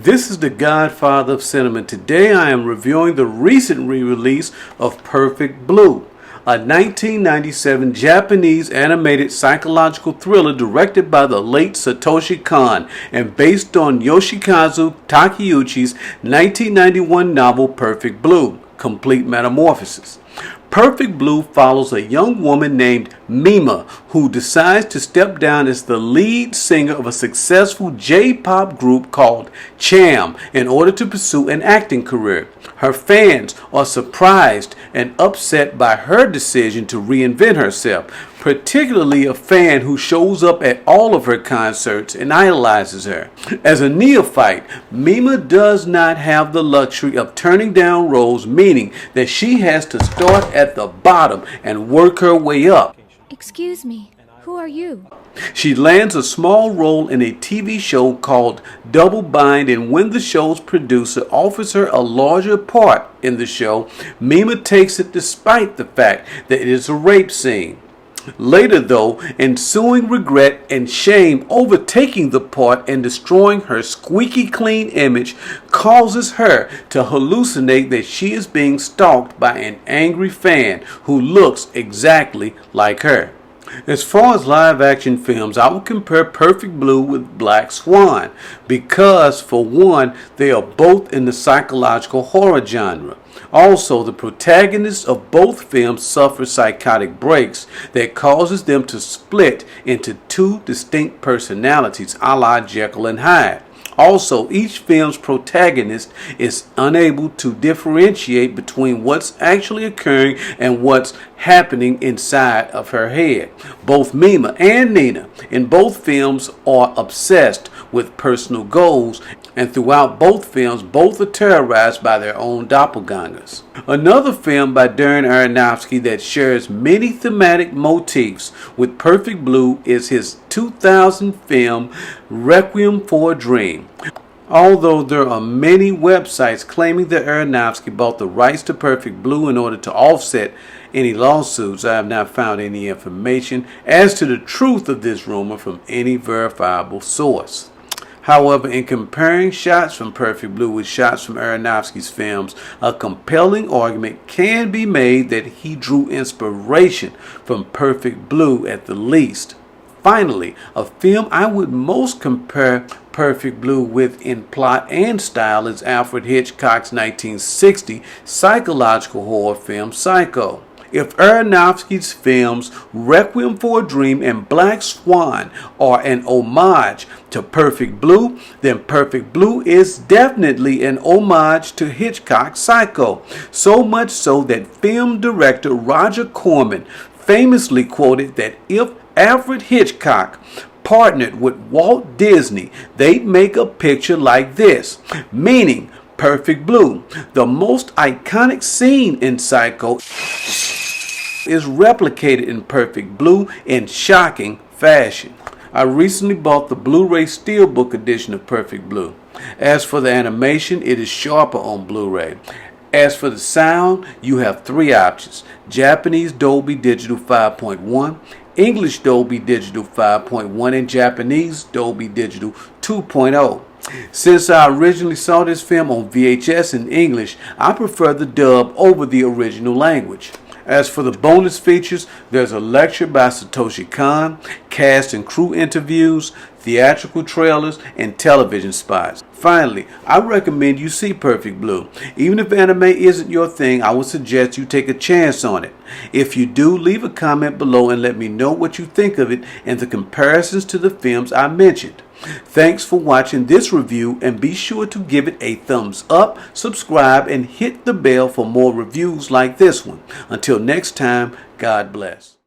This is the Godfather of cinema. Today I am reviewing the recent re-release of Perfect Blue, a 1997 Japanese animated psychological thriller directed by the late Satoshi Kon and based on Yoshikazu Takeuchi's 1991 novel Perfect Blue, Complete Metamorphosis. Perfect Blue follows a young woman named Mima who decides to step down as the lead singer of a successful J-pop group called Cham in order to pursue an acting career. Her fans are surprised and upset by her decision to reinvent herself, particularly a fan who shows up at all of her concerts and idolizes her. As a neophyte, Mima does not have the luxury of turning down roles, meaning that she has to start at the bottom and work her way up. Excuse me, who are you? She lands a small role in a TV show called Double Bind, and when the show's producer offers her a larger part in the show, Mima takes it despite the fact that it is a rape scene. Later, though, ensuing regret and shame overtaking the part and destroying her squeaky clean image causes her to hallucinate that she is being stalked by an angry fan who looks exactly like her. As far as live-action films, I would compare Perfect Blue with Black Swan because, for one, they are both in the psychological horror genre. Also, the protagonists of both films suffer psychotic breaks that causes them to split into two distinct personalities, a la Jekyll and Hyde. Also, each film's protagonist is unable to differentiate between what's actually occurring and what's happening inside of her head. Both Mima and Nina in both films are obsessed with personal goals, and throughout both films, both are terrorized by their own doppelgangers. Another film by Aronofsky that shares many thematic motifs with Perfect Blue is his 2000 film Requiem For a Dream. Although there are many websites claiming that Aronofsky bought the rights to Perfect Blue in order to offset any lawsuits, I have not found any information as to the truth of this rumor from any verifiable source. However, in comparing shots from Perfect Blue with shots from Aronofsky's films, a compelling argument can be made that he drew inspiration from Perfect Blue at the least. Finally, a film I would most compare Perfect Blue with in plot and style is Alfred Hitchcock's 1960 psychological horror film Psycho. If Aronofsky's films Requiem For a Dream and Black Swan are an homage to Perfect Blue, then Perfect Blue is definitely an homage to Hitchcock's Psycho. So much so that film director Roger Corman famously quoted that if Alfred Hitchcock partnered with Walt Disney, they'd make a picture like this, meaning Perfect Blue. The most iconic scene in Psycho is replicated in Perfect Blue in shocking fashion. I recently bought the Blu-ray Steelbook edition of Perfect Blue. As for the animation, it is sharper on Blu-ray. As for the sound, you have three options: Japanese Dolby Digital 5.1, English Dolby Digital 5.1, and Japanese Dolby Digital 2.0. Since I originally saw this film on VHS in English, I prefer the dub over the original language. As for the bonus features, there's a lecture by Satoshi Kon, cast and crew interviews, theatrical trailers, and television spots. Finally, I recommend you see Perfect Blue. Even if anime isn't your thing, I would suggest you take a chance on it. If you do, leave a comment below and let me know what you think of it and the comparisons to the films I mentioned. Thanks for watching this review, and be sure to give it a thumbs up, subscribe, and hit the bell for more reviews like this one. Until next time, God bless.